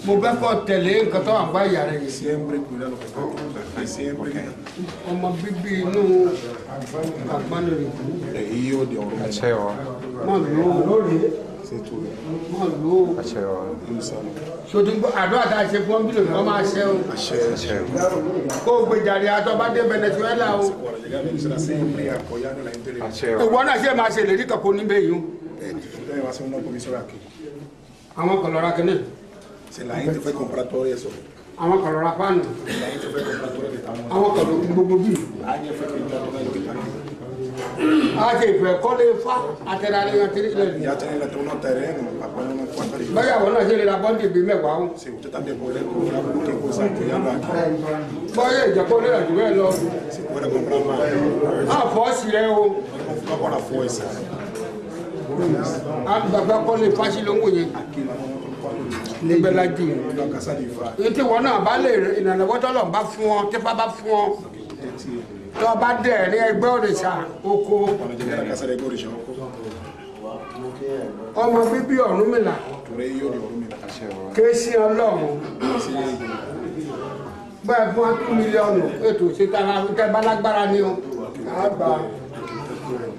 mo bẹ́ kọ́ tẹ̀lé nǹkan tó wà ń bá ìyá rẹ̀ yìí. ọmọ bíbí inú àgbánirè máa lò ó sotigbo àdó àtàṣe fún bílò ní ọmọ àṣẹ o kó o gbèjàre àtọ́bádé Venezuela o ìwọ náà ṣe máa ṣe lè rí kankan níbẹ̀ yìí o. Àwọn colora que no. Si la gente fue a comprar todo eso. Àwọn colora pan. La gente fue a comprar todo lo que estamos. Àwọn colora gbogbo bí. Alguien fue a comprar todo lo que está aquí. Àti ìfẹ́ kọ́lé fa àtẹ̀rẹ́ àti àtẹ̀rẹ́. Ya tienen unos terrenos para poner unas cuantas. Vaya, bueno, ṣe lè ra bọ́ǹdì bíi mẹ́wàá o. Si usted también puede comprar cualquier cosa apoyando aquí. Bọ́yá ìjọpọ̀ lè rà jù bẹ́ẹ̀ lọ. Si puede comprar más. Àfọ́ sí rẹ o. No con la fuerza. Àgbàgbà kọ́lé fásí ló ń wò yẹn. Níbẹ̀ la jù. Ètò ìwọ náà bá lè ìrànlọ́wọ́ tọ́lọ̀ bá fún ọ, tẹ́fà bá fún ọ. Tó bá dẹ̀ ní ẹgbẹ́ òrìṣà oko. Ọmọ bíbí Ọ̀rúnmìlà. Kéésì Ọlọ́run. Bẹ́ẹ̀ fún wa 2 mílíọ̀nù ètò ìṣètara tẹ́ bá lágbára ni o. Àgbà.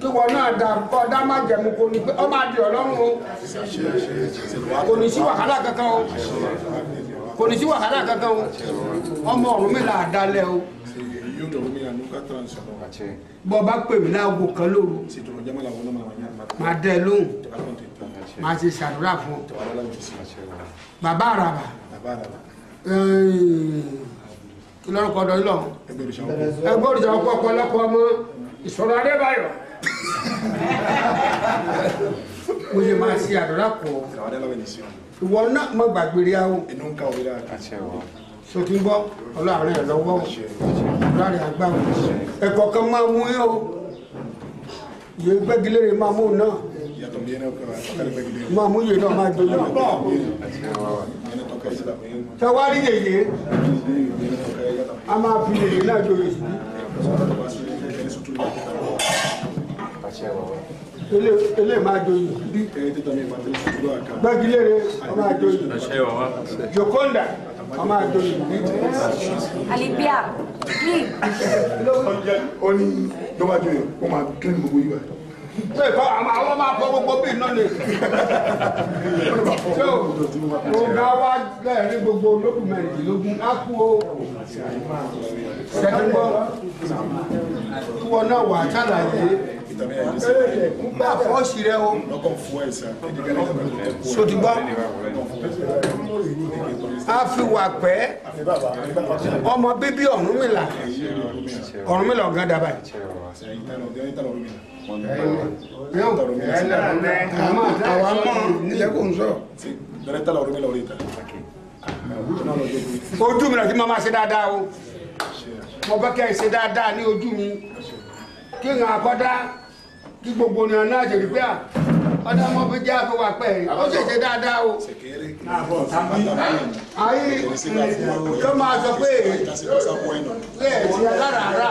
Kí wọn náà dá má jẹ̀mú kò ní pé ọ máa di Ọlọ́run o. Kò ní sí wàhálà kankan o. Kò ní sí wàhálà kankan o. Ọmọ Ọ̀rúnmìlà àdálẹ̀ o. Bọ́ bá pè mí láago kan lóru. Máa dẹ lóhùn. Máa ṣe ṣàdúrà fún ọ. Bàbá àràbà. Kí lórúkọ ọ̀dọ̀ ìlọ? Ẹgbẹ́ òrìṣà ọkọ̀ ọ̀pọ̀lọpọ̀ ọmọ ìṣòro Adébáyọ̀. Mo ṣe máa ṣe àdúrà pọ̀. Ìwọ náà má gbàgbé rí àwọn. Sotimbo Ọlọ́run ẹ̀ lọ́wọ́ Ọlọ́run àgbàwọ̀ ẹ̀kọ́ kan máa mú yín o yẹ gbẹ́gilére máa mú náà máa mú yẹ náà máa jọ náà tẹwárí yẹyẹ a máa fi yẹyẹ náà jọ yẹ sí ele máa jọ yẹ gbẹ́gilére máa jọ yẹ Jokonda ọmọ àjọ yìí. Alibia. Ó ní lọ́wọ́dún yìí, ó máa tún ní gbogbo yìí wá. Ṣé ìkọ́ àwọn máa fọ gbogbo bíi náà ni? Ṣé o ga wá lẹ́ẹ̀rin gbogbo olókùn mẹ́rìndínlógún á kú o? Ṣẹ́dúgbọ́, kí wọn náà wà ṣàlàyé. Bá fọ́ sí rẹ o. Sotigbo. A fi wà pẹ́ ọmọ bíbí Ọ̀rúnmìlà. Ọ̀rúnmìlà ọ̀gá dàbà. Àwọn mọ̀ ilẹ̀ kò ń sọ. Ojú mi rẹ̀ kí máa máa ṣe dáadáa o. Mo bẹ́ kẹ́ ẹ ṣe dáadáa ní ojú mi. Kí n àkọ́dá kí gbogbo ní ọ̀nà àjèjì pé à ọ̀dá ọmọ fi jẹ́ àfọwà pẹ́ ó sì ṣe dáadáa o. Ayé tó máa sọ pé ẹ̀ẹ́dì aláràárà.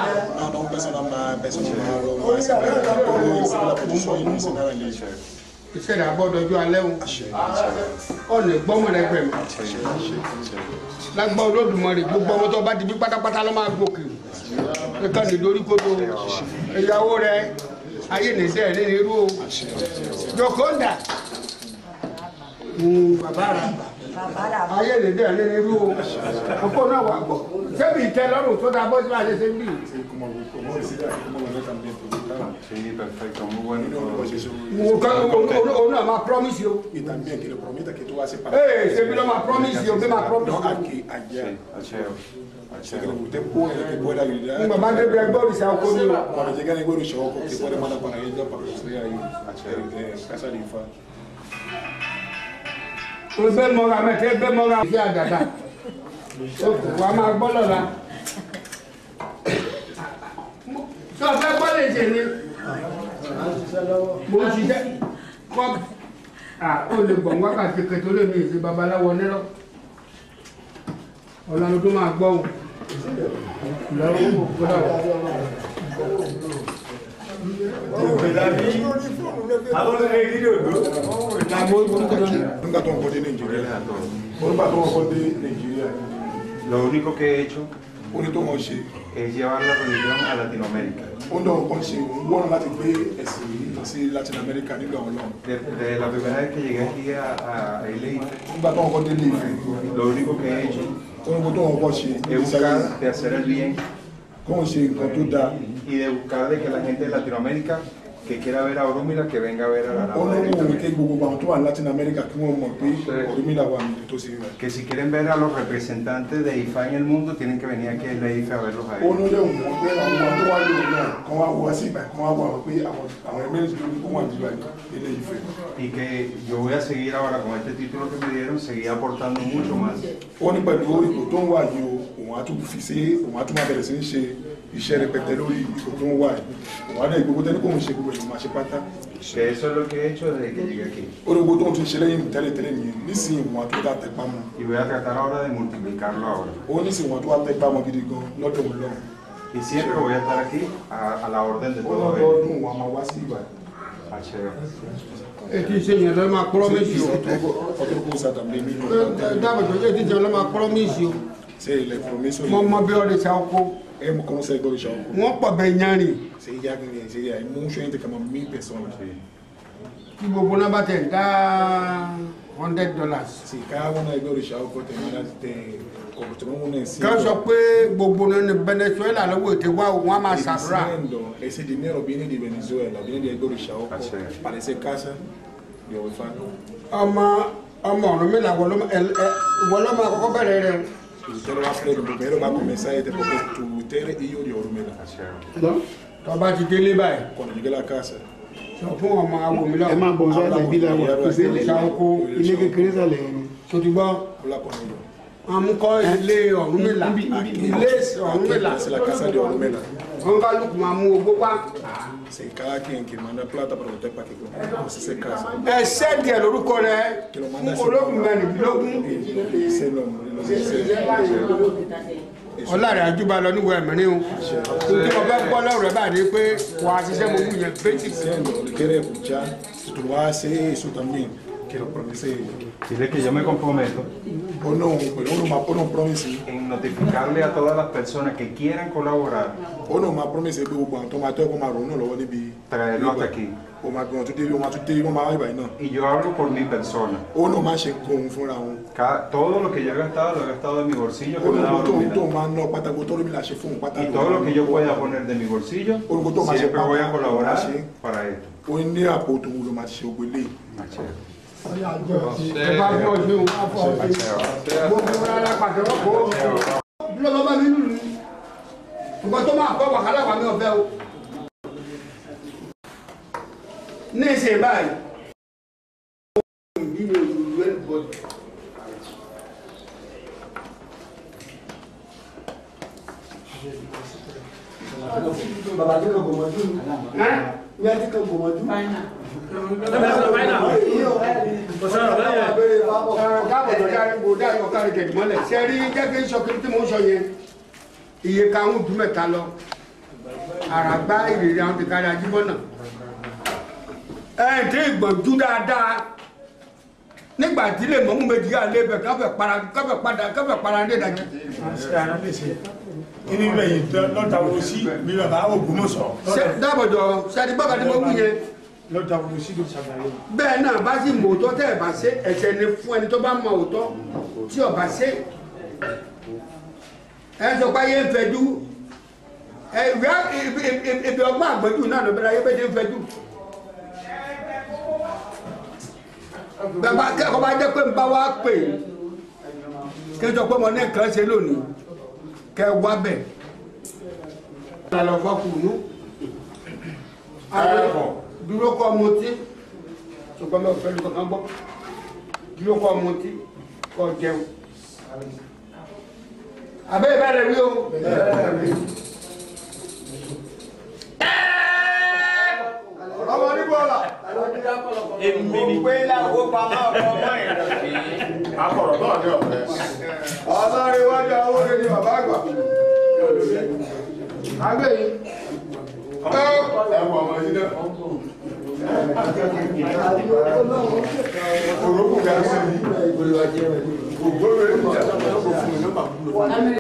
Ìṣẹ̀lẹ̀ àbọ̀dọ̀jọ́ alẹ́ o. Ọ̀nà ìgbọ́mọ̀ rẹ̀ gbẹ̀mí. Lágbá Olódùmarè gbogbo ọmọ tó bá di bí pátápátá ló máa gòkè. Nǹkan lè dorí kodo. Ìyàwó rẹ̀ ayé nìṣẹ́ ní irú o. Jokonda. Bàbá àràbà. Ayé nìṣẹ́ ní irú o. Ọkọ náà wà gbọ́. Ṣébi ìtẹ́ lọ́rùn tó dáa bọ́ sí àṣẹ ṣe ń bì. Òun náà máa promise o. Ṣébi ló máa promise o, bí máa promise o. Un mamá de Bregor y se ha ocurrido. Cuando llega el güero choco, que puede mandar para ella para que esté ahí. Casa de Infa. Un bel mogamete, un bel mogamete. Ya, dada. Wàá máa gbọ́ lọ́la. Sọ fẹ́ gbọ́ lè ṣe ni. Mo ń ṣiṣẹ́. Ó lè gbọ̀n wákàtí kẹtọ́ lè mi ìṣe babaláwo nírọ̀. Ọlọ́run tó máa gbọ́ òun. Nunca tomo por Nigeria. Nunca tomo por Nigeria. Lo único que he hecho Oni tó mọ̀ ṣe. es llevar la religión a Latinoamérica. Ó náà kàn ṣe òun wọ́n láti gbé ẹ̀sìn yìí lọ sí Latin America nílò àwọn náà. Desde la primera vez que llegué aquí a Eleife, Nígbà tó wọn kọ́ délé Ifẹ̀. lo único que he hecho Ohun tó wọn kọ́ ṣe. es buscar de hacer el bien Kó wọn ṣe nǹkan tó dáa. y de buscar de que la gente de Latinoamérica que quiera ver a Orúmila, que venga a ver a la Ó Nava ní de òun Eleife. ké gbogbo àwọn tó wà ní Latin America kí wọ́n mọ̀ pé Ọ̀rúnmìlà wà níbi tó ṣe rẹ̀. Que si quieren ver a los representantes de IFA en el mundo, tienen que venir aquí a Eleife a verlos a Ó ní ellos. lè wọ́n pé àwọn tó wá lórí náà kán wá wá sí ìgbà kán wá wà wọ́n pé àwọn ẹ̀mẹ́rin tó ní kó wà nígbà ilé Ifẹ̀. Y que yo voy a seguir ahora con este título que me dieron, seguir aportando mucho más. Ó ní pẹ̀lú ipò tó ń wà yìí o òun á tún fi sí òun á tún máa bẹ̀rẹ̀ sí ní ṣe iṣẹ́ rẹpẹtẹ lórí ipò tó ń wà yìí òun á dẹ̀ gbogbo tẹ́lẹ̀ kó ń ṣe gbogbo ìlú máa ṣe pátá. Que eso es lo que he hecho desde que llegué aquí. Ó ní gbogbo tó ń tún ṣe lẹ́yìn tẹ́lẹ̀ nìyẹn nísìnyí òun á tún dá tẹpá mọ́. Y voy a tratar ahora de multiplicarlo ahora. Ó nísìnyí òun á tún wá tẹpá mọ́ gidi gan lọ́dọ̀ òun lọ́wọ́. Y siempre voy a estar aquí a la orden de Ó todo ello. lọ́dọọdún òun á máa wá sí ìgbà. Acheo. Ètí ìṣèyàn ló máa promise o. Otro cosa también mismo. Dábòjọ́ ètí ìṣèyàn ló máa promise o. Sí, le promiso. Mo mọ bí ọdẹ ṣe ọkọ. Hemos conocido el Gorisha. Wọ́n pọ̀ bẹ́ẹ̀ yanrìn. Sí, ya que sí, hay mucha gente como 1000 personas. Kí gbogbo náà bá tẹ̀ dá $100. Sí, cada uno de Gorisha te manda como tenemos una encima. Kán sọ pé gbogbo náà ní Venezuela lọ́wọ́ ètè wá o, wọ́n á máa ṣàdúrà. Ese dinero viene de Venezuela, viene de Gorisha para esa casa de orfano. Ọmọ Ọ̀rúnmìlà wọ́n ló máa kọ́kọ́ bẹ̀rẹ̀ rẹ̀. Usted lo va a hacer, primero va a comenzar este porque tú eres hijo de Orúnmìlà. Tó bá ti délé báyìí. Cuando llegue a la casa, Sọ fún ọmọ Awòmílà. ẹ máa bọ̀ sọ́dọ̀ ìbí la wà kó sí ilé kékeré sàlẹ̀ yẹn ni. Tó ti gbọ́. habla con ellos. Àmúkọ́ ilé Ọ̀rúnmìlà. Ilé Ọ̀rúnmìlà. Es la casa de Orúnmìlà. Wọ́n kálukú máa mú ogbó wá. Sí, cada quien que manda plata para usted para que pues, se casa. Ẹ ṣẹ́ẹ̀dì ẹ̀ lórúkọ rẹ̀ fún ológun mẹ́rìndínlógún. Ese nombre, lo dice. Ọláre àjúbà lọ níwọ̀ ẹ̀mẹ́rin o. Tí mo fẹ́ gbọ́ lọ́rọ̀ ẹ̀ báyìí pé wà á ṣiṣẹ́ mo mú yẹn basic. Diciendo, le quiere escuchar, si tú vas a hacer eso también, que lo promese. Dile que yo me comprometo O no, pero uno más pone un promese. en notificarle a todas las personas que quieran colaborar, Uno más promese, pero cuando toma todo como uno lo va a decir. traerlo hasta aquí. O más cuando tú te digo, más tú te digo, más ahí va, no. Y yo hablo por mi persona. Uno más se confunda uno. Todo lo que yo he gastado, lo he gastado de mi bolsillo que me da Uno Orúnmila. tú más no, pata todo mi la chefón, pata. Y todo lo que yo pueda poner de mi bolsillo, siempre voy a colaborar para esto. O ní àpò tó wúlò máa ṣe ògbélé. Acheo. Ẹ bá bí ọ̀ṣun wá fọ́ ọ̀ṣun. Gbogbo rárá pàṣẹ wọ́n kó. Lọ́wọ́ bá mi lùlù. Ṣùgbọ́n tó máa kọ́ wàhálà wà mí ọ̀fẹ́ o. Ní ìsìn báyìí. Ìdí ni olùlù ẹ̀ bọ̀. bàbá tí kan gbòmọ̀jú ní ẹtí kan gbòmọ̀jú. Dábòdò dárí gbò dárí ọ̀kárí kẹ̀kẹ́ mọ́lẹ̀. Ṣé rí jẹ́ kí n sọ kí tí mo ń sọ yẹn? Iye karùn-ún ju mẹ́ta lọ. Àràgbá ìrìnrìn àwọn ti kárí Ajíbọ́nà. Ẹ̀ tí ìgbọ̀njú dáadáa. Nígbà tí lè mọ́mú méjì yà lé bẹ̀ káfẹ̀ para ní ìdájí. Kí ni bẹ́ẹ̀ yìí lọ́ta wo sí bí bàbá Ògbómọ̀ṣọ́. Dábòdò ṣẹ́ni bọ́ọ̀gá tí mo wú yẹn. Lọ́ta wo sí ló ṣàlàyé. Bẹ́ẹ̀ náà bá sì mọ̀ òótọ́ tẹ́ ẹ̀ bá ṣe ẹ̀ṣẹ̀ ni fún ẹni tó bá mọ òótọ́ tí ó bá ṣe. Ẹ sọ pé ayé ń fẹjú. Ibi ọgbọ́n àgbẹ̀jù náà ló bẹ̀rẹ̀ ayé bẹ́ẹ̀ ń fẹjú. Bàbá kẹ́kọ̀ọ́ bá jẹ́ pé ń bá wá pè kí n sọ pé mo ní nǹkan ṣe lónìí kẹ́ wá bẹ̀. Àlọ́ fọkùnú. Dúró kọ́ mutí. Ṣùgbọ́n mi ò fẹ́ lu kankan gbọ́. Dúró kọ́ mutí kọ́ jẹun. Àbẹ́ ìbẹ̀rẹ̀ wí o. Ọmọ onígbọ̀ọ́lá. Èmi ni pé láwo pamọ́ ọmọ ìrọ̀lẹ́. Akọ̀rọ̀ náà ní ọ̀fẹ́. Ọ̀sán iwájú àwọn olè ní bàbá àgbà. Àgbẹ̀ yìí. ẹ̀wọ̀n ọmọ yìí náà. Òrókùn bí a ṣe yìí. Ògbólórí ìjà.